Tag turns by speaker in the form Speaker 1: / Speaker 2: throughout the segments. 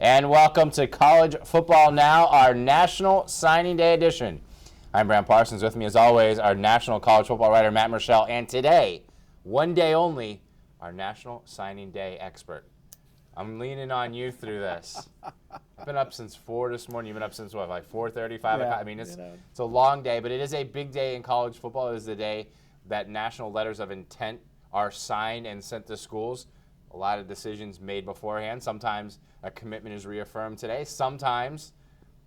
Speaker 1: And welcome to College Football Now, our National Signing Day edition. I'm Brant Parsons. With me, as always, our national college football writer, Matt Murschel. And today, one day only, our National Signing Day expert. I'm leaning on you through this. I've been up since 4 this morning. You've been up since, what, like 4:30, 5 o'clock? I mean, it's a long day, but it is a big day in college football. It is the day that national letters of intent are signed and sent to schools. A lot of decisions made beforehand. Sometimes a commitment is reaffirmed today. Sometimes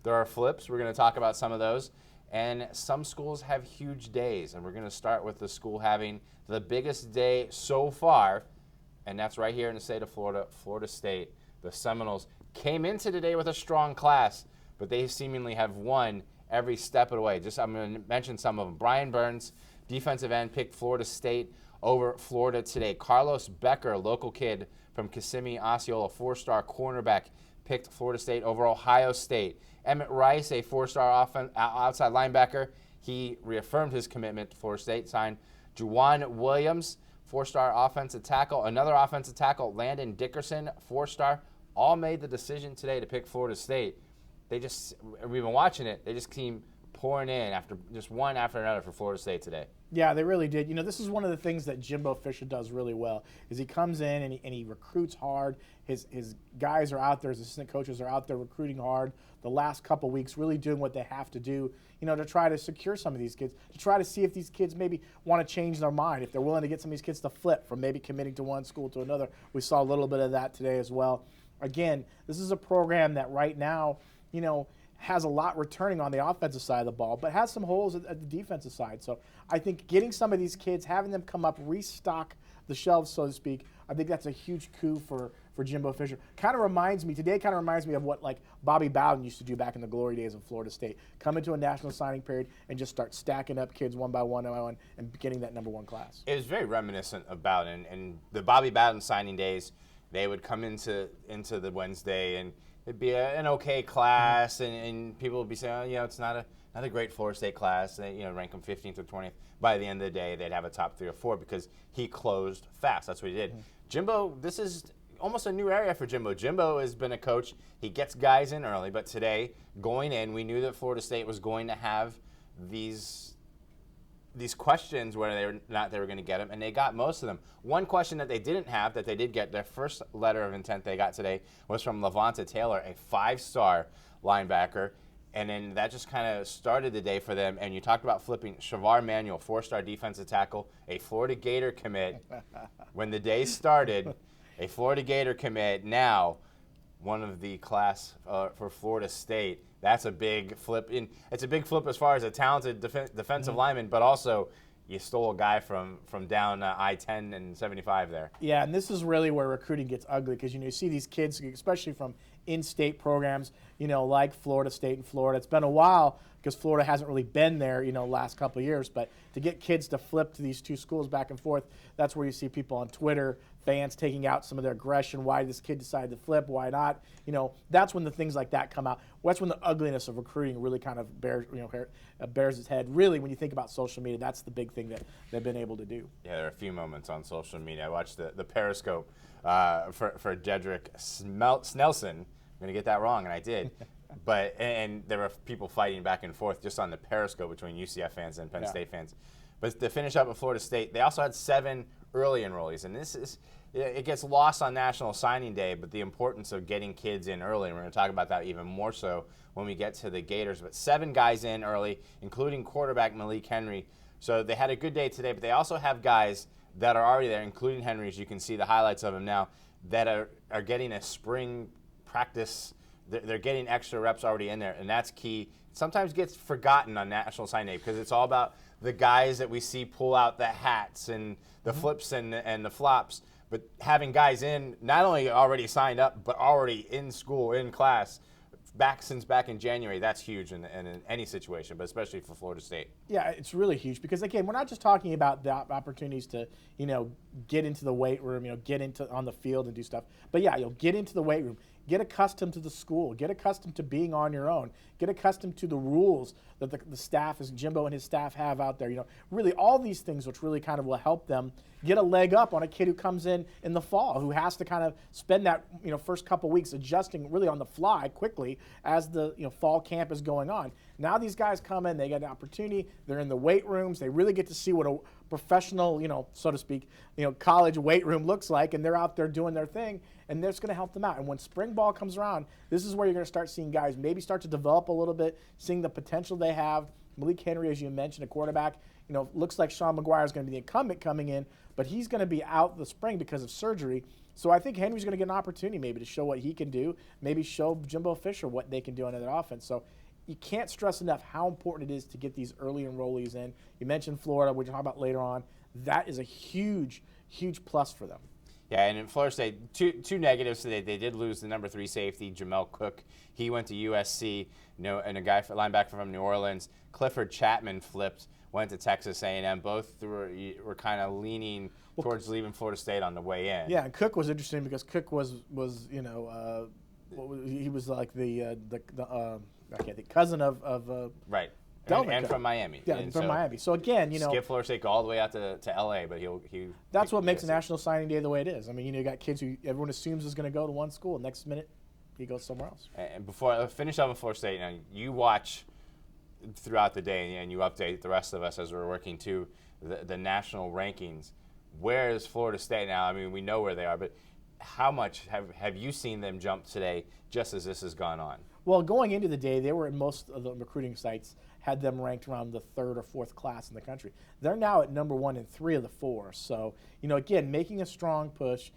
Speaker 1: there are flips. We're going to talk about some of those. And some schools have huge days. And we're going to start with the school having the biggest day so far. And that's right here in the state of Florida, Florida State. The Seminoles came into today with a strong class, but they seemingly have won every step of the way. I'm going to mention some of them. Brian Burns, defensive end, picked Florida State over Florida today. Carlos Becker, local kid from Kissimmee, Osceola, four-star cornerback, picked Florida State over Ohio State. Emmett Rice, a four-star outside linebacker, he reaffirmed his commitment to Florida State, signed Juwan Williams, four-star offensive tackle. Another offensive tackle, Landon Dickerson, four-star, all made the decision today to pick Florida State. We've been watching it, they just keep pouring in after just one after another for Florida State today.
Speaker 2: Yeah, they really did. You know, this is one of the things that Jimbo Fisher does really well, is he comes in and he recruits hard. His guys are out there, his assistant coaches are out there recruiting hard the last couple weeks, really doing what they have to do, you know, to try to secure some of these kids, to try to see if these kids maybe want to change their mind, if they're willing to get some of these kids to flip from maybe committing to one school to another. We saw a little bit of that today as well. Again, this is a program that right now, you know, has a lot returning on the offensive side of the ball, but has some holes at the defensive side. So I think getting some of these kids, having them come up, restock the shelves, so to speak, I think that's a huge coup for Jimbo Fisher. Today kind of reminds me of what like Bobby Bowden used to do back in the glory days of Florida State. Come into a national signing period and just start stacking up kids one by one and getting that number one class.
Speaker 1: It was very reminiscent of Bowden. And the Bobby Bowden signing days, they would come into the Wednesday and it'd be an okay class, and people would be saying, oh, you know, it's not a great Florida State class. They, you know, rank them 15th or 20th. By the end of the day, they'd have a top 3 or 4 because he closed fast. That's what he did. Mm-hmm. Jimbo, this is almost a new area for Jimbo. Jimbo has been a coach. He gets guys in early, but today, going in, we knew that Florida State was going to have these questions whether they were going to get them, and they got most of them. One question that they didn't have, that they did get, their first letter of intent they got today was from Levante Taylor, a 5-star linebacker, and then that just kind of started the day for them. And you talked about flipping. Shavar Manuel, 4-star defensive tackle, a Florida Gator commit. When the day started, a Florida Gator commit, now one of the class for Florida State. That's a big flip. It's a big flip as far as a talented defensive lineman, but also you stole a guy from down I-10 and 75 there.
Speaker 2: Yeah, and this is really where recruiting gets ugly, because you see these kids, especially from in-state programs, you know, like Florida State and Florida. It's been a while because Florida hasn't really been there, you know, last couple of years. But to get kids to flip to these two schools back and forth, that's where you see people on Twitter, fans taking out some of their aggression. Why did this kid decide to flip? Why not? You know, that's when the things like that come out. That's when the ugliness of recruiting really kind of bears its head. Really, when you think about social media, that's the big thing that they've been able to do.
Speaker 1: Yeah, there are a few moments on social media. I watched the Periscope for Jedrick Snelson. I'm going to get that wrong, and I did. And there were people fighting back and forth just on the Periscope between UCF fans and Penn State fans. But to finish up with Florida State, they also had 7 early enrollees, and it gets lost on National Signing Day, but the importance of getting kids in early, and we're going to talk about that even more so when we get to the Gators. But 7 guys in early, including quarterback Malik Henry. So they had a good day today, but they also have guys that are already there, including Henry, as you can see the highlights of him now, that are getting a spring practice. They're getting extra reps already in there, and that's key. It sometimes gets forgotten on National Signing Day because it's all about the guys that we see pull out the hats and the flips and the flops. But having guys in, not only already signed up, but already in school, in class, since back in January, that's huge in any situation, but especially for Florida State.
Speaker 2: Yeah, it's really huge because, again, we're not just talking about the opportunities to, you know, get into the weight room, you know, get into on the field and do stuff. But, yeah, you'll get into the weight room. Get accustomed to the school. Get accustomed to being on your own. Get accustomed to the rules that the staff, as Jimbo and his staff have out there. Really all these things which really kind of will help them get a leg up on a kid who comes in the fall, who has to kind of spend that first couple weeks adjusting really on the fly quickly as the fall camp is going on. Now these guys come in, they get an opportunity. They're in the weight rooms. They really get to see what a professional, so to speak, college weight room looks like, and they're out there doing their thing, and that's going to help them out. And when spring ball comes around, this is where you're going to start seeing guys maybe start to develop a little bit, seeing the potential they have. Malik Henry, as you mentioned, a quarterback, looks like Sean McGuire is going to be the incumbent coming in, but he's going to be out the spring because of surgery. So I think Henry's going to get an opportunity maybe to show what he can do, maybe show Jimbo Fisher what they can do on their offense. So you can't stress enough how important it is to get these early enrollees in. You mentioned Florida, which we'll talk about later on. That is a huge, huge plus for them.
Speaker 1: Yeah, and in Florida State, two negatives today. They did lose the number 3 safety, Jamel Cook. He went to USC, and a guy linebacker from New Orleans, Clifford Chapman, flipped, went to Texas A&M. Both were kind of leaning towards leaving Florida State on the way in.
Speaker 2: Yeah, and Cook was interesting because Cook was he was like the cousin of
Speaker 1: right.
Speaker 2: Delvin
Speaker 1: and from Miami.
Speaker 2: Yeah,
Speaker 1: and
Speaker 2: from Miami. So again,
Speaker 1: skip Florida State, go all the way out to LA, but
Speaker 2: that's what makes a National Signing Day the way it is. I mean, you got kids who everyone assumes is going to go to one school. Next minute, he goes somewhere else.
Speaker 1: And before I finish up with Florida State, you watch throughout the day and you update the rest of us as we're working to the national rankings. Where is Florida State now? I mean, we know where they are, but how much have you seen them jump today just as this has gone on?
Speaker 2: Well, going into the day, they were in most of the recruiting sites, had them ranked around the 3rd or 4th class in the country. They're now at number 1 in 3 of the 4. So, again, making a strong push.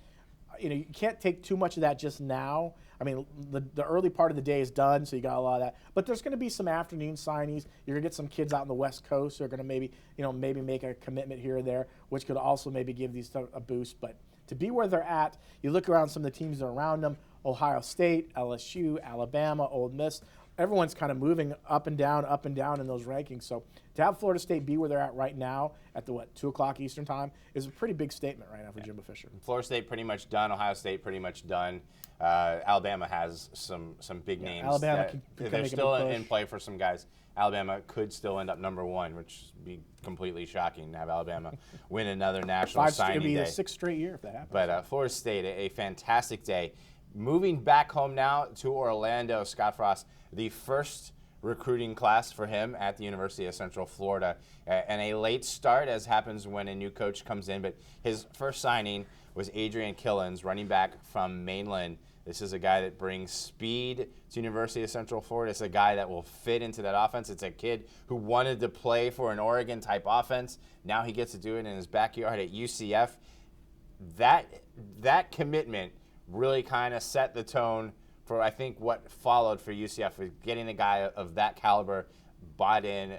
Speaker 2: You can't take too much of that just now. I mean, the early part of the day is done, so you got a lot of that. But there's going to be some afternoon signings. You're going to get some kids out on the West Coast who are going to maybe make a commitment here or there, which could also maybe give these a boost. But to be where they're at, you look around some of the teams that are around them, Ohio State, LSU, Alabama, Ole Miss. Everyone's kind of moving up and down in those rankings. So to have Florida State be where they're at right now at the 2 o'clock Eastern time is a pretty big statement right now for Jimbo Fisher.
Speaker 1: Florida State pretty much done. Ohio State pretty much done. Alabama has some big names.
Speaker 2: Alabama
Speaker 1: they're still in play for some guys. Alabama could still end up number 1, which would be completely shocking to have Alabama win another national signing day.
Speaker 2: It would be the 6th straight year if that happens.
Speaker 1: But Florida State, a fantastic day. Moving back home now to Orlando, Scott Frost, the first recruiting class for him at the University of Central Florida. And a late start, as happens when a new coach comes in. But his first signing was Adrian Killens, running back from Mainland. This is a guy that brings speed to University of Central Florida. It's a guy that will fit into that offense. It's a kid who wanted to play for an Oregon-type offense. Now he gets to do it in his backyard at UCF. That commitment really kind of set the tone for, I think, what followed for UCF, with getting a guy of that caliber bought in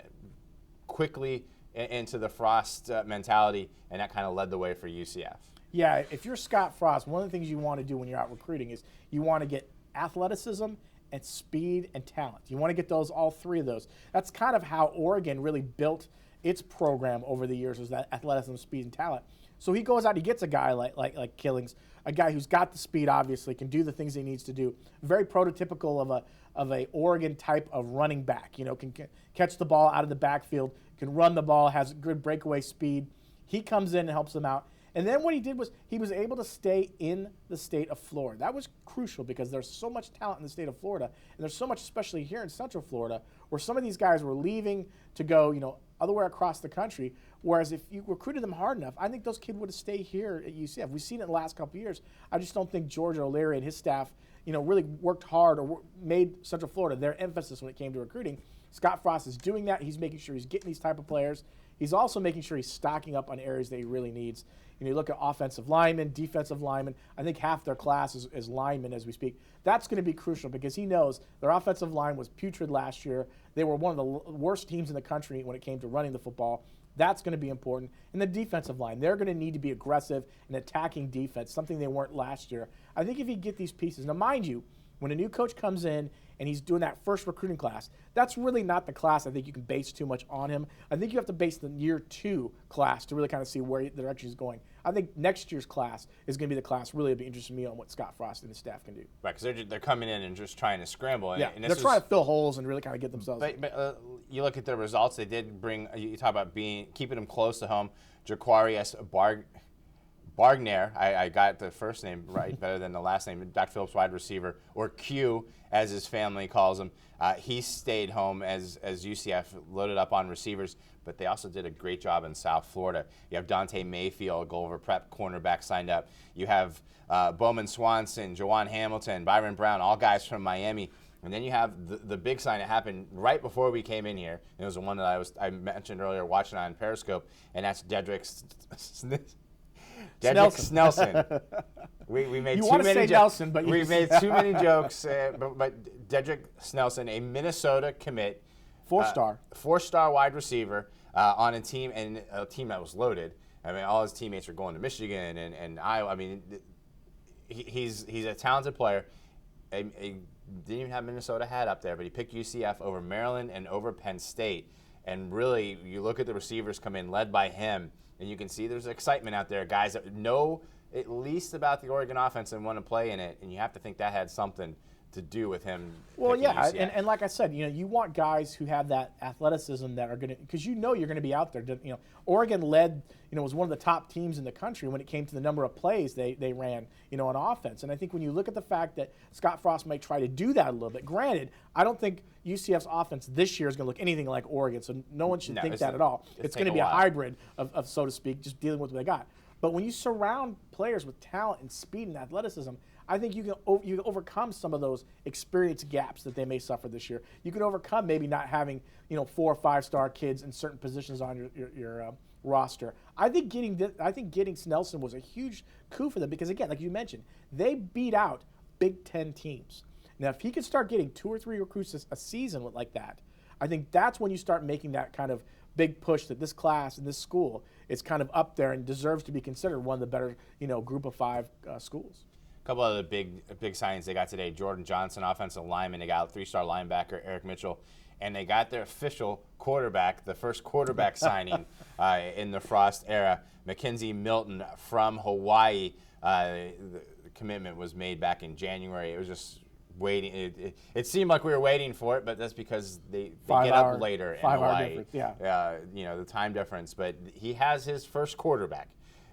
Speaker 1: quickly into the Frost mentality, and that kind of led the way for UCF.
Speaker 2: Yeah, if you're Scott Frost, one of the things you want to do when you're out recruiting is you want to get athleticism and speed and talent. You want to get all 3 of those. That's kind of how Oregon really built its program over the years, was that athleticism, speed, and talent. So he goes out, he gets a guy like Killings, a guy who's got the speed, obviously, can do the things he needs to do. Very prototypical of a Oregon type of running back. Can catch the ball out of the backfield, can run the ball, has good breakaway speed. He comes in and helps them out. And then what he did was he was able to stay in the state of Florida. That was crucial because there's so much talent in the state of Florida, and there's so much, especially here in Central Florida, where some of these guys were leaving to go, otherwhere across the country. Whereas if you recruited them hard enough, I think those kids would have stayed here at UCF. We've seen it in the last couple of years. I just don't think George O'Leary and his staff, really worked hard or made Central Florida their emphasis when it came to recruiting. Scott Frost is doing that. He's making sure he's getting these type of players. He's also making sure he's stocking up on areas that he really needs. You look at offensive linemen, defensive linemen. I think half their class is linemen as we speak. That's going to be crucial because he knows their offensive line was putrid last year. They were one of the worst teams in the country when it came to running the football. That's going to be important. And the defensive line, they're going to need to be aggressive and attacking defense, something they weren't last year. I think if you get these pieces, now mind you, when a new coach comes in and he's doing that first recruiting class, that's really not the class I think you can base too much on him. I think you have to base the year 2 class to really kind of see where the direction he's going. I think next year's class is going to be the class really will be interesting to me on what Scott Frost and his staff can do.
Speaker 1: Right, because they're coming in and just trying to scramble.
Speaker 2: Yeah,
Speaker 1: and
Speaker 2: they're trying to fill holes and really kind of get themselves.
Speaker 1: But you look at the results. They did bring. You talk about keeping them close to home. Jaquarius Bargnair, I got the first name right better than the last name. Dr. Phillips wide receiver, or Q as his family calls him. He stayed home as UCF loaded up on receivers, but they also did a great job in South Florida. You have Dante Mayfield, Gulliver Prep cornerback, signed up. You have Bowman Swanson, Jawan Hamilton, Byron Brown, all guys from Miami. And then you have the big sign that happened right before we came in here. It was the one that I mentioned earlier, watching on Periscope, and that's Dedrick Snelson. We made too many jokes. We made too many jokes, but Dedrick Snelson, a Minnesota commit,
Speaker 2: 4-star
Speaker 1: wide receiver on a team, and a team that was loaded. I mean, all his teammates are going to Michigan and Iowa. I mean, he's a talented player. Didn't even have Minnesota hat up there, but he picked UCF over Maryland and over Penn State. And really, you look at the receivers come in, led by him, and you can see there's excitement out there. Guys that know at least about the Oregon offense and want to play in it, and you have to think that had something to do with him.
Speaker 2: Well, yeah, and like I said, you want guys who have that athleticism that are going to, because you're going to be out there. Oregon led, was one of the top teams in the country when it came to the number of plays they ran, on offense. And I think when you look at the fact that Scott Frost might try to do that a little bit, granted, I don't think UCF's offense this year is going to look anything like Oregon, so no one should think that at all. It's going to be a hybrid of, so to speak, just dealing with what they got. But when you surround players with talent and speed and athleticism, I think you can overcome some of those experience gaps that they may suffer this year. You can overcome maybe not having 4 or 5-star kids in certain positions on your roster. I think getting Snelson was a huge coup for them because, again, like you mentioned, they beat out Big Ten teams. Now, if he could start getting 2 or 3 recruits a season like that, I think that's when you start making that kind of big push that this class and this school is kind of up there and deserves to be considered one of the better, group of 5 schools.
Speaker 1: A couple of the big signings they got today: Jordan Johnson, offensive lineman. They got 3-star linebacker Eric Mitchell, and they got their official quarterback, the first quarterback signing in the Frost era, Mackenzie Milton from Hawaii. The commitment was made back in January. It was just waiting. It seemed like we were waiting for it, but that's because they get up later in Hawaii. The time difference. But he has his first quarterback.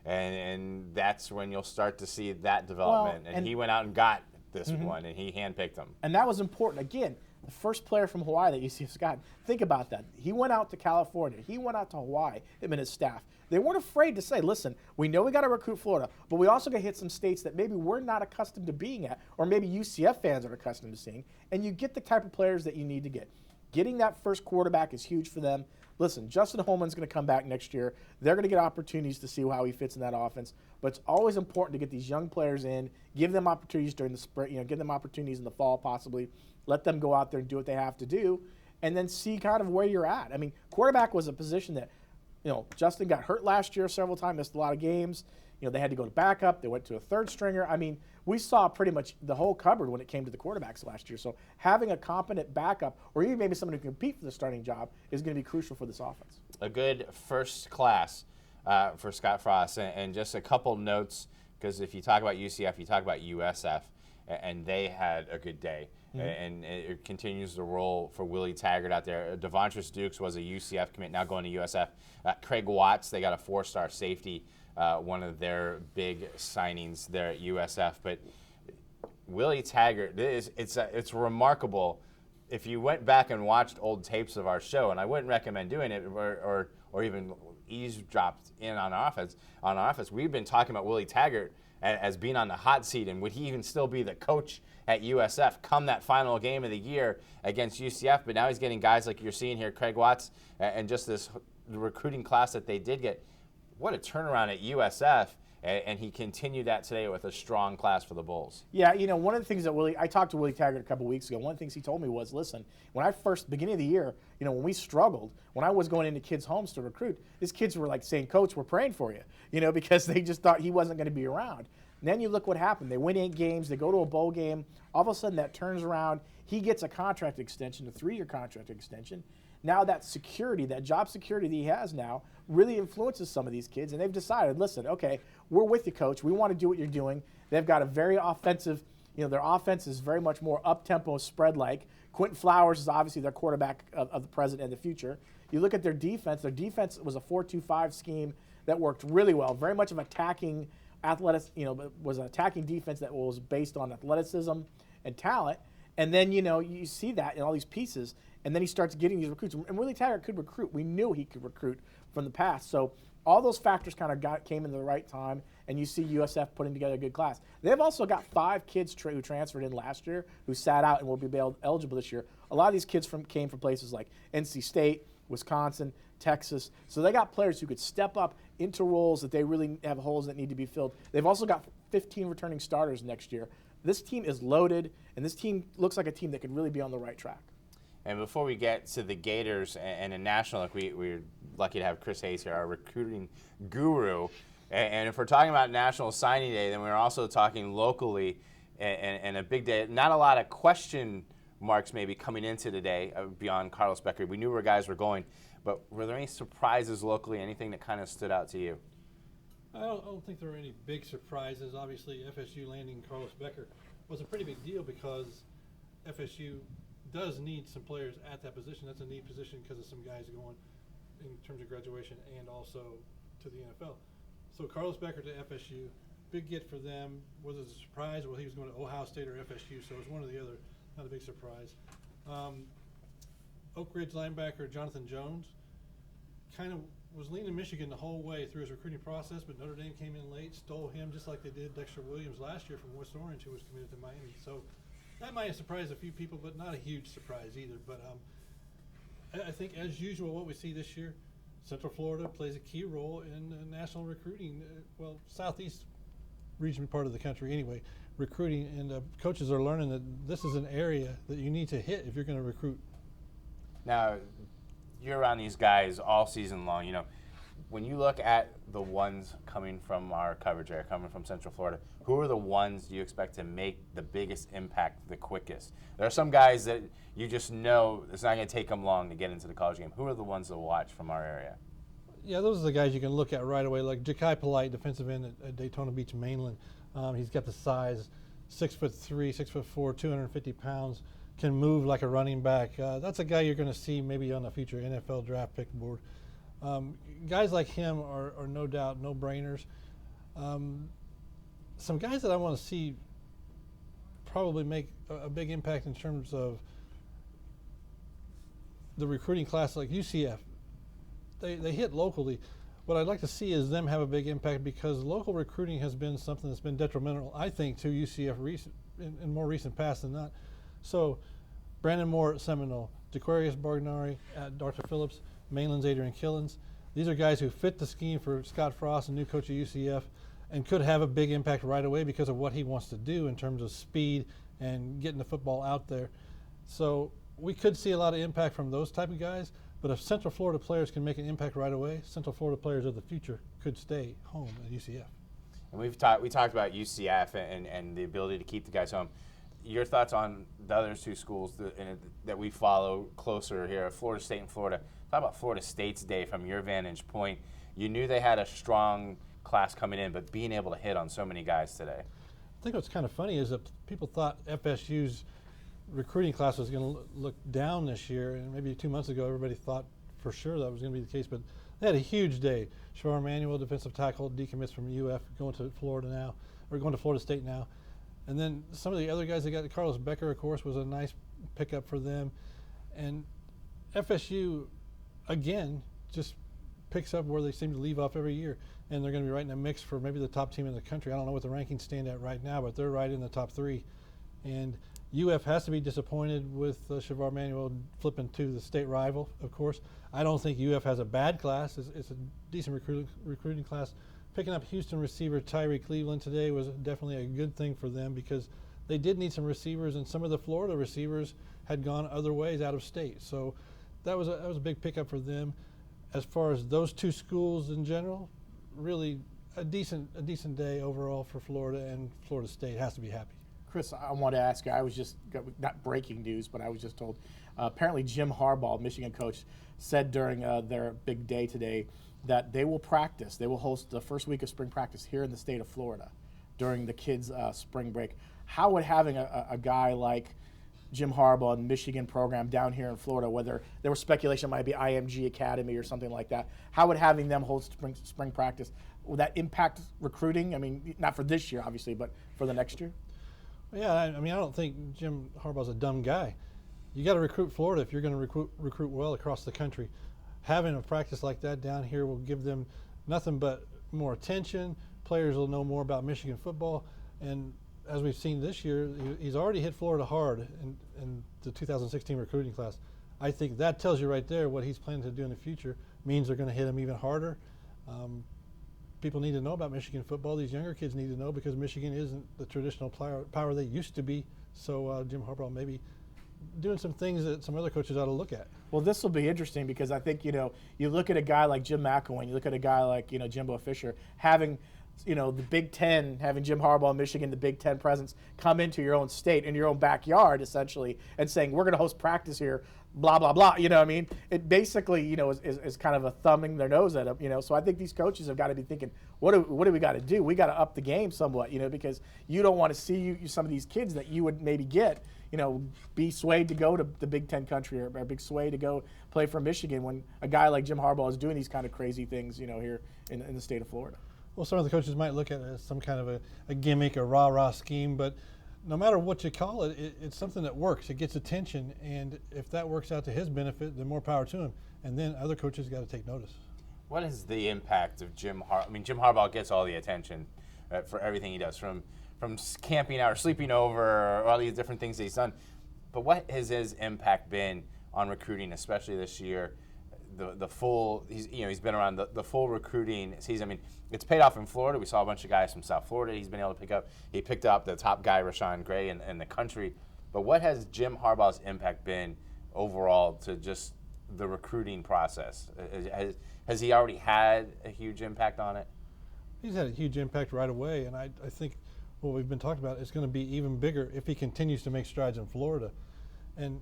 Speaker 1: And that's when you'll start to see that development. And he went out and got this one, and he handpicked him.
Speaker 2: And that was important. Again, the first player from Hawaii that UCF's got, think about that. He went out to California. He went out to Hawaii, him and his staff. They weren't afraid to say, listen, we know we got to recruit Florida, but we also got to hit some states that maybe we're not accustomed to being at, or maybe UCF fans are accustomed to seeing, and you get the type of players that you need to get. Getting that first quarterback is huge for them. Listen, Justin Holman's going to come back next year. They're going to get opportunities to see how he fits in that offense. But it's always important to get these young players in, give them opportunities during the spring, give them opportunities in the fall possibly, let them go out there and do what they have to do, and then see kind of where you're at. I mean, quarterback was a position that, Justin got hurt last year several times, missed a lot of games. They had to go to backup. They went to a third stringer. I mean, we saw pretty much the whole cupboard when it came to the quarterbacks last year. So having a competent backup, or even maybe someone who can compete for the starting job, is going to be crucial for this offense.
Speaker 1: A good first class for Scott Frost. And just a couple notes, because if you talk about UCF, you talk about USF, and they had a good day. And it continues to roll for Willie Taggart out there. Devontrus Dukes was a UCF commit, now going to USF. Craig Watts, they got a 4-star safety. One of their big signings there at USF. But Willie Taggart, it's remarkable. If you went back and watched old tapes of our show, and I wouldn't recommend doing it, or even eavesdropped in on offense, we've been talking about Willie Taggart as being on the hot seat, and would he even still be the coach at USF come that final game of the year against UCF? But now he's getting guys like you're seeing here, Craig Watts, and just this recruiting class that they did get. What a turnaround at USF, and he continued that today with a strong class for the Bulls.
Speaker 2: Yeah, one of the things that I talked to Willie Taggart a couple weeks ago. One of the things he told me was, listen, when I first, beginning of the year, when we struggled, when I was going into kids' homes to recruit, these kids were like saying, Coach, we're praying for you, because they just thought he wasn't going to be around. And then you look what happened. They win 8 games. They go to a bowl game. All of a sudden, that turns around. He gets a contract extension, a 3-year contract extension. Now that security, that job security that he has now, really influences some of these kids, and they've decided, listen, okay, we're with you, coach. We want to do what you're doing. They've got a very offensive, their offense is very much more up-tempo, spread-like. Quentin Flowers is obviously their quarterback of the present and the future. You look at their defense was a 4-2-5 scheme that worked really well, very much of attacking was an attacking defense that was based on athleticism and talent. And then, you see that in all these pieces, and then he starts getting these recruits. And Willie Taggart could recruit. We knew he could recruit from the past. So all those factors kind of came in the right time, and you see USF putting together a good class. They've also got 5 kids who transferred in last year who sat out and will be eligible this year. A lot of these kids came from places like NC State, Wisconsin, Texas. So they got players who could step up into roles that they really have holes that need to be filled. They've also got 15 returning starters next year. This team is loaded, and this team looks like a team that could really be on the right track.
Speaker 1: And before we get to the Gators and a national, like we're lucky to have Chris Hayes here, our recruiting guru. And if we're talking about National Signing Day, then we're also talking locally and a big day. Not a lot of question marks maybe coming into today beyond Carlos Becker. We knew where guys were going, but were there any surprises locally, anything that kind of stood out to you?
Speaker 3: I don't think there were any big surprises. Obviously, FSU landing Carlos Becker was a pretty big deal because FSU does need some players at that position. That's a need position because of some guys going in terms of graduation and also to the NFL. So Carlos Becker to FSU, big get for them. Was it a surprise? Well, he was going to Ohio State or FSU, so it was one or the other. Not a big surprise. Oak Ridge linebacker Jonathan Jones kind of was leaning Michigan the whole way through his recruiting process, but Notre Dame came in late, stole him just like they did Dexter Williams last year from West Orange, who was committed to Miami. So that might have surprised a few people, but not a huge surprise either. But I think, as usual, what we see this year, Central Florida plays a key role in national recruiting. Southeast region part of the country anyway, recruiting, and coaches are learning that this is an area that you need to hit if you're going to recruit.
Speaker 1: Now, you're around these guys all season long. When you look at the ones coming from our coverage area, coming from Central Florida, who are the ones you expect to make the biggest impact the quickest? There are some guys that you just know it's not going to take them long to get into the college game. Who are the ones to watch from our area?
Speaker 3: Yeah, those are the guys you can look at right away, like Ja'Kai Polite, defensive end at Daytona Beach Mainland. He's got the size, 6'3", 6'4", 250 pounds, can move like a running back. That's a guy you're going to see maybe on a future NFL draft pick board. Guys like him are no doubt no-brainers. Some guys that I want to see probably make a big impact in terms of the recruiting class, like UCF. They hit locally. What I'd like to see is them have a big impact, because local recruiting has been something that's been detrimental, I think, to UCF in more recent past than not. So Brandon Moore at Seminole, DeQuarius Bargnari at Dr. Phillips, Mainland's Adrian Killens. These are guys who fit the scheme for Scott Frost, the new coach of UCF, and could have a big impact right away because of what he wants to do in terms of speed and getting the football out there. So we could see a lot of impact from those type of guys. But if Central Florida players can make an impact right away, Central Florida players of the future could stay home at UCF.
Speaker 1: And we talked about UCF and the ability to keep the guys home. Your thoughts on the other two schools that we follow closer here, Florida State and Florida. Talk about Florida State's day from your vantage point. You knew they had a strong class coming in, but being able to hit on so many guys today.
Speaker 3: I think what's kind of funny is that people thought FSU's recruiting class was going to look down this year, and maybe 2 months ago everybody thought for sure that was going to be the case, but they had a huge day. Shavar Manuel, defensive tackle, decommits from UF, going to Florida now, or going to Florida State now. And then some of the other guys they got, Carlos Becker, of course, was a nice pickup for them. And FSU, again, just picks up where they seem to leave off every year, and they're going to be right in the mix for maybe the top team in the country. I don't know what the rankings stand at right now, but they're right in the top 3. And UF has to be disappointed with Shavar Manuel flipping to the state rival, of course. I don't think UF has a bad class. It's a decent recruiting class. Picking up Houston receiver Tyree Cleveland today was definitely a good thing for them, because they did need some receivers, and some of the Florida receivers had gone other ways out of state. So that was a big pickup for them. As far as those two schools in general, really a decent day overall for Florida, and Florida State has to be happy.
Speaker 2: Chris, I want to ask you, I was just, not breaking news, but I was just told, apparently Jim Harbaugh, Michigan coach, said during their big day today that they will practice, they will host the first week of spring practice here in the state of Florida during the kids' spring break. How would having a guy like Jim Harbaugh and Michigan program down here in Florida, whether there was speculation it might be IMG Academy or something like that, how would having them host spring practice, will that impact recruiting? I mean, not for this year, obviously, but for the next year?
Speaker 3: Yeah, I mean, I don't think Jim Harbaugh's a dumb guy. You got to recruit Florida if you're going to recruit well across the country. Having a practice like that down here will give them nothing but more attention. Players will know more about Michigan football, and as we've seen this year, he's already hit Florida hard in the 2016 recruiting class. I think that tells you right there what he's planning to do in the future. Means they're going to hit him even harder. People need to know about Michigan football. These younger kids need to know because Michigan isn't the traditional power they used to be. So Jim Harbaugh may be doing some things that some other coaches ought to look at.
Speaker 2: Well, this will be interesting because I think, you look at a guy like Jim McElwain, you look at a guy like, Jimbo Fisher, having, the Big Ten, having Jim Harbaugh, Michigan, the Big Ten presence, come into your own state, in your own backyard, essentially, and saying, we're going to host practice here, blah, blah, blah. You know what I mean? It basically, is kind of a thumbing their nose at them, So I think these coaches have got to be thinking, what do we got to do? We got to up the game somewhat, because you don't want to see some of these kids that you would maybe get, be swayed to go to the Big Ten country or big sway to go play for Michigan when a guy like Jim Harbaugh is doing these kind of crazy things, here in the state of Florida.
Speaker 3: Well, some of the coaches might look at it as some kind of a gimmick, a rah-rah scheme, but no matter what you call it, it's something that works. It gets attention, and if that works out to his benefit, then more power to him. And then other coaches got to take notice.
Speaker 1: What is the impact of Jim Harbaugh? I mean, Jim Harbaugh gets all the attention for everything he does, from camping out or sleeping over, or all these different things that he's done. But what has his impact been on recruiting, especially this year? The full, he's been around the full recruiting season. I mean, it's paid off in Florida. We saw a bunch of guys from South Florida he's been able to pick up. He picked up the top guy, Rashawn Gray, in the country. But what has Jim Harbaugh's impact been overall to just the recruiting process? Has he already had a huge impact on it?
Speaker 3: He's had a huge impact right away, and I think what we've been talking about is going to be even bigger if he continues to make strides in Florida. And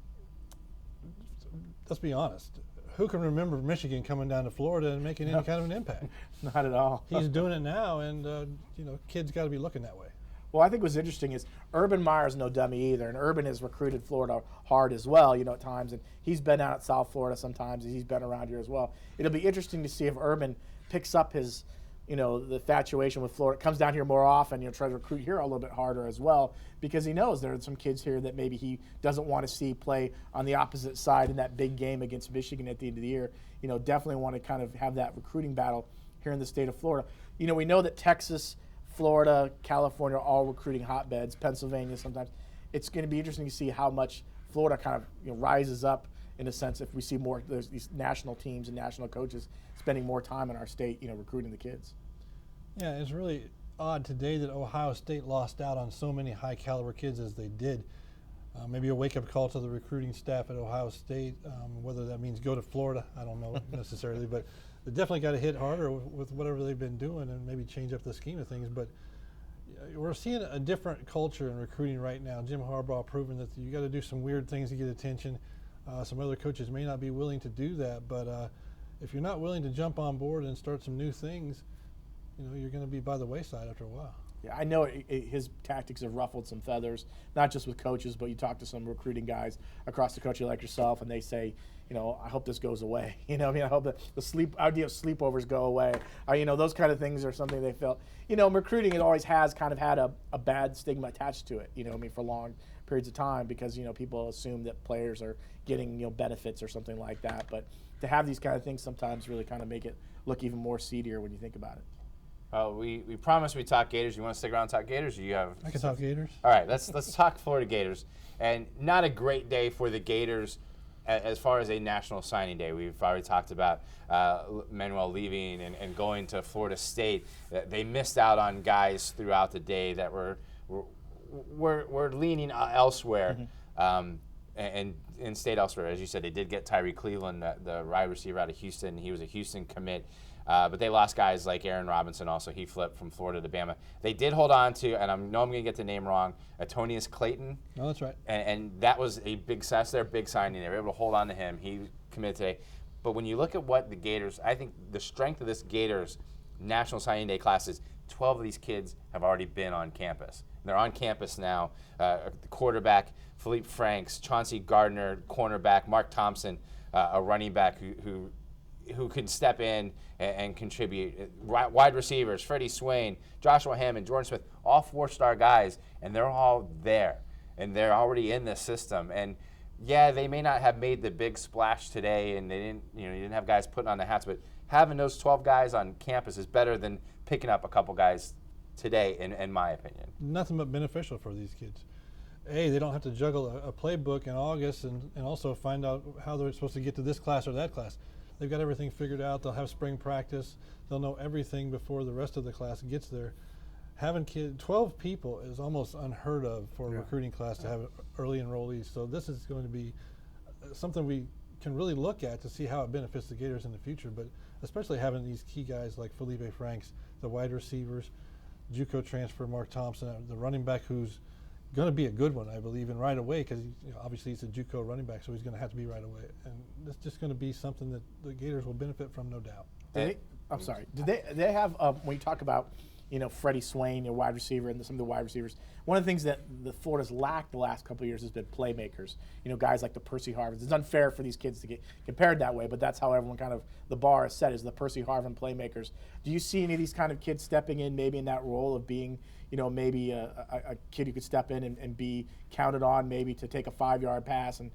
Speaker 3: let's be honest. Who can remember Michigan coming down to Florida and making any kind of an impact?
Speaker 2: Not at all.
Speaker 3: He's doing it now, and kids got to be looking that way.
Speaker 2: Well, I think what's interesting is Urban Meyer's no dummy either, and Urban has recruited Florida hard as well, at times, and he's been out at South Florida sometimes, and he's been around here as well. It'll be interesting to see if Urban picks up his, the infatuation with Florida, comes down here more often, try to recruit here a little bit harder as well, because he knows there are some kids here that maybe he doesn't want to see play on the opposite side in that big game against Michigan at the end of the year. Definitely want to kind of have that recruiting battle here in the state of Florida. We know that Texas, Florida, California are all recruiting hotbeds, Pennsylvania sometimes. It's going to be interesting to see how much Florida kind of rises up in a sense if we see more these national teams and national coaches spending more time in our state, recruiting the kids.
Speaker 3: Yeah, it's really odd today that Ohio State lost out on so many high caliber kids as they did. Maybe a wake-up call to the recruiting staff at Ohio State, whether that means go to Florida, I don't know necessarily, but they definitely got to hit harder with whatever they've been doing and maybe change up the scheme of things. But we're seeing a different culture in recruiting right now. Jim Harbaugh proving that you got to do some weird things to get attention. Some other coaches may not be willing to do that, but if you're not willing to jump on board and start some new things, you're going to be by the wayside after a while.
Speaker 2: Yeah, I know his tactics have ruffled some feathers, not just with coaches, but you talk to some recruiting guys across the country like yourself, and they say, I hope this goes away. I hope that the idea of sleepovers go away. Those kind of things are something they felt. Recruiting, it always has kind of had a bad stigma attached to it, for long periods of time because, people assume that players are getting, benefits or something like that. But to have these kind of things sometimes really kind of make it look even more seedier when you think about it.
Speaker 1: We promised we'd talk Gators. You want to stick around and talk Gators? Or you have?
Speaker 3: I can talk Gators.
Speaker 1: All right, let's talk Florida Gators. And not a great day for the Gators as far as a national signing day. We've already talked about Manuel leaving and going to Florida State. They missed out on guys throughout the day that were leaning elsewhere and stayed elsewhere. As you said, they did get Tyree Cleveland, the wide receiver out of Houston. He was a Houston commit. But they lost guys like Aaron Robinson also. He flipped from Florida to Bama. They did hold on to, and I know I'm going to get the name wrong, Antonius Clayton.
Speaker 3: Oh, that's right.
Speaker 1: And that was a big success. Their big signing. They were able to hold on to him. He committed today. But when you look at what the Gators, I think the strength of this Gators National Signing Day class is 12 of these kids have already been on campus. They're on campus now. The quarterback, Philippe Franks, Chauncey Gardner, cornerback, Mark Thompson, a running back who can step in and contribute. Wide receivers, Freddie Swain, Joshua Hammond, Jordan Smith, all 4-star guys, and they're all there. And they're already in this system. And yeah, they may not have made the big splash today, and they didn't, you didn't have guys putting on the hats, but having those 12 guys on campus is better than picking up a couple guys today, in my opinion.
Speaker 3: Nothing but beneficial for these kids. They don't have to juggle a playbook in August and also find out how they're supposed to get to this class or that class. They've got everything figured out. They'll have spring practice. They'll know everything before the rest of the class gets there. Having 12 people is almost unheard of for a recruiting class to have early enrollees. So this is going to be something we can really look at to see how it benefits the Gators in the future, but especially having these key guys like Felipe Franks, the wide receivers, JUCO transfer Mark Thompson, the running back who's going to be a good one, I believe, and right away, because obviously he's a JUCO running back, so he's going to have to be right away. And it's just going to be something that the Gators will benefit from, no doubt.
Speaker 2: I'm sorry. Did they have when you talk about Freddie Swain, your wide receiver, and some of the wide receivers? One of the things that the Florida's lacked the last couple of years has been playmakers. Guys like the Percy Harvins. It's unfair for these kids to get compared that way, but that's how everyone kind of the bar is set, is the Percy Harvin playmakers. Do you see any of these kind of kids stepping in, maybe in that role of being, maybe a kid who could step in and be counted on, maybe to take a 5-yard pass and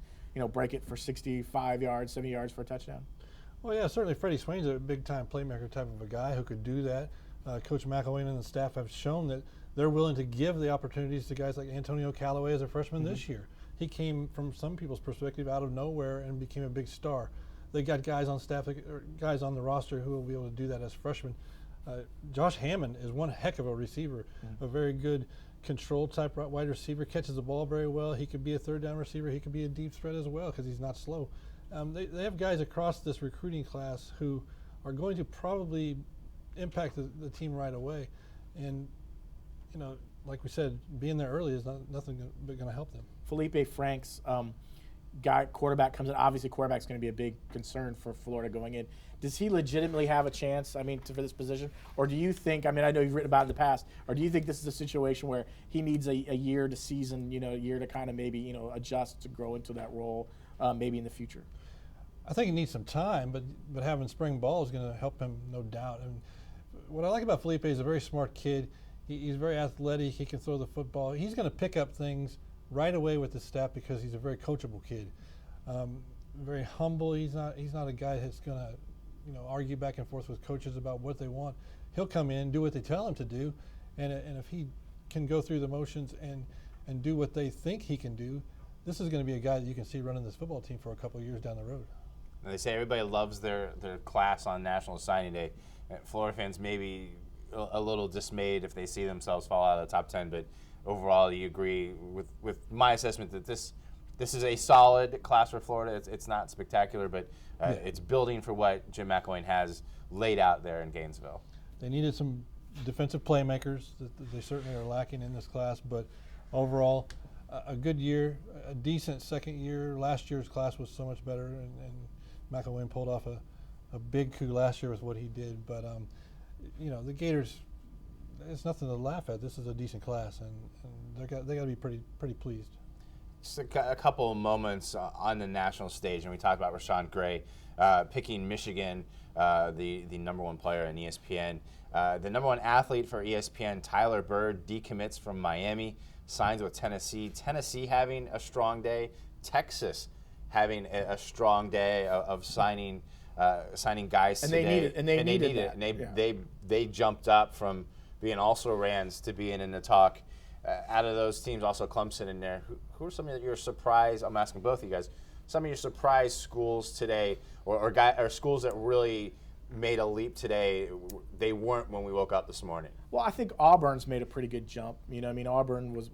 Speaker 2: break it for 65 yards, 70 yards for a touchdown?
Speaker 3: Well, yeah, certainly Freddie Swain's a big-time playmaker type of a guy who could do that. Coach McElwain and the staff have shown that they're willing to give the opportunities to guys like Antonio Callaway as a freshman this year. He came, from some people's perspective, out of nowhere and became a big star. They got guys on staff, or guys on the roster who will be able to do that as freshmen. Josh Hammond is one heck of a receiver, a very good control type wide receiver, catches the ball very well. He could be a third down receiver. He could be a deep threat as well because he's not slow. They have guys across this recruiting class who are going to probably impact the team right away. And, like we said, being there early is nothing but going to help them.
Speaker 2: Felipe Franks, quarterback comes in. Obviously, quarterback's going to be a big concern for Florida going in. Does he legitimately have a chance, for this position? Or do you think, I know you've written about it in the past, or do you think this is a situation where he needs a year to season, a year to kind of maybe, adjust to grow into that role maybe in the future?
Speaker 3: I think he needs some time, but having spring ball is going to help him, no doubt. And what I like about Felipe is a very smart kid. He's very athletic. He can throw the football. He's going to pick up things right away with the staff because he's a very coachable kid. Very humble. He's not a guy that's going to argue back and forth with coaches about what they want. He'll come in, do what they tell him to do, and if he can go through the motions and do what they think he can do, this is going to be a guy that you can see running this football team for a couple of years down the road.
Speaker 1: And they say everybody loves their class on National Signing Day. Florida fans may be a little dismayed if they see themselves fall out of the top 10, but overall you agree with my assessment that this is a solid class for Florida. It's not spectacular, but it's building for what Jim McElwain has laid out there in Gainesville.
Speaker 3: They needed some defensive playmakers that they certainly are lacking in this class, but overall a good year, a decent second year. Last year's class was so much better, and McElwain pulled off a big coup last year with what he did, but the Gators, it's nothing to laugh at. This is a decent class, and they got to be pretty pleased.
Speaker 1: Just a couple of moments on the national stage, and we talked about Rashawn Gray picking Michigan, the number one player in ESPN. The number one athlete for ESPN, Tyler Bird, decommits from Miami, signs with Tennessee. Tennessee having a strong day. Texas having a strong day of signing guys today.
Speaker 2: They needed it.
Speaker 1: And they jumped up from being also Rans to being in the talk. Out of those teams, also Clemson in there. Who are some of your surprise? I'm asking both of you guys. Some of your surprise schools today, or schools that really made a leap today. They weren't when we woke up this morning.
Speaker 2: Well, I think Auburn's made a pretty good jump. Auburn was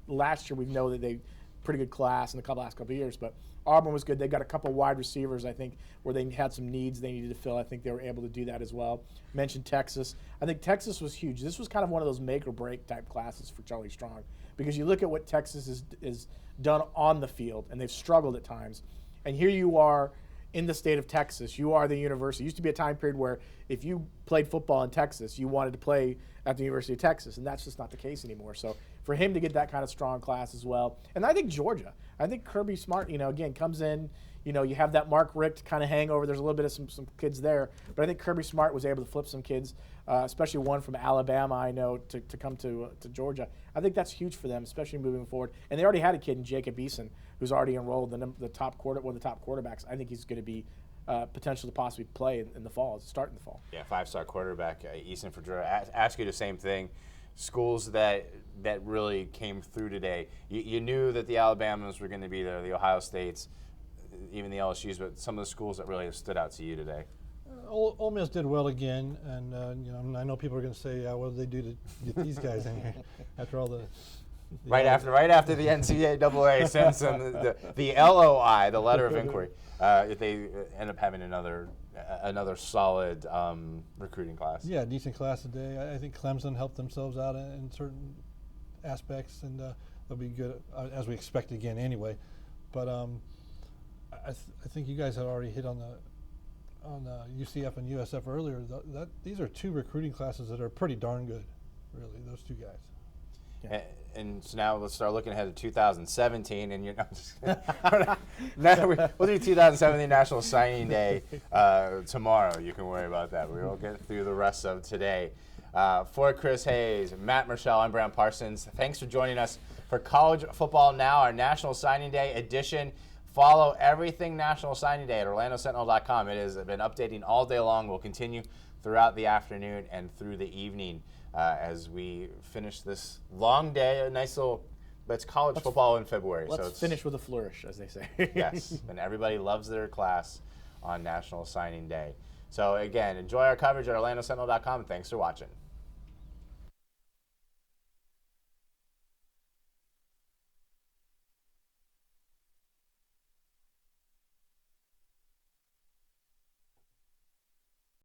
Speaker 2: last year we know that pretty good class in the last couple of years. But Auburn was good. They got a couple wide receivers, I think, where they had some needs they needed to fill. I think they were able to do that as well. Mentioned Texas. I think Texas was huge. This was kind of one of those make or break type classes for Charlie Strong, because you look at what Texas is done on the field, and they've struggled at times. And here you are in the state of Texas. You are the university. It used to be a time period where if you played football in Texas, you wanted to play at the University of Texas, and that's just not the case anymore. So for him to get that kind of strong class as well, and I think Georgia, I think Kirby Smart, again, comes in, you have that Mark Richt kind of hangover. There's a little bit of some kids there, but I think Kirby Smart was able to flip some kids, especially one from Alabama, I know, to come to Georgia. I think that's huge for them, especially moving forward. And they already had a kid in Jacob Eason who's already enrolled, one of the top quarterbacks. I think he's going to be potential to possibly play in the fall, start in the fall.
Speaker 1: Yeah, 5-star quarterback, Eason for Georgia. Ask you the same thing. Schools that really came through today. You knew that the Alabamas were going to be there, the Ohio States, even the LSU's, but some of the schools that really have stood out to you today.
Speaker 3: Ole Miss did well again, and I know people are going to say, what did they do to get these guys in here after all the
Speaker 1: right after the NCAA sends them the LOI, the letter of inquiry. They end up having another solid recruiting class.
Speaker 3: Yeah, decent class today. I think Clemson helped themselves out in certain aspects, and they'll be good as we expect again anyway. But I think you guys had already hit on UCF and USF earlier. These are two recruiting classes that are pretty darn good, really. Those two guys.
Speaker 1: Yeah. And so now let's start looking ahead to 2017, and we'll do 2017 National Signing Day tomorrow. You can worry about that. We will get through the rest of today. For Chris Hayes, Matt Murschel, I'm Brant Parsons. Thanks for joining us for College Football Now, our National Signing Day edition. Follow everything National Signing Day at OrlandoSentinel.com. It has been updating all day long. We'll continue throughout the afternoon and through the evening as we finish this long day. A nice little, but it's college football in February.
Speaker 2: Let's finish with a flourish, as they say.
Speaker 1: Yes, and everybody loves their class on National Signing Day. So again, enjoy our coverage at OrlandoSentinel.com. Thanks for watching.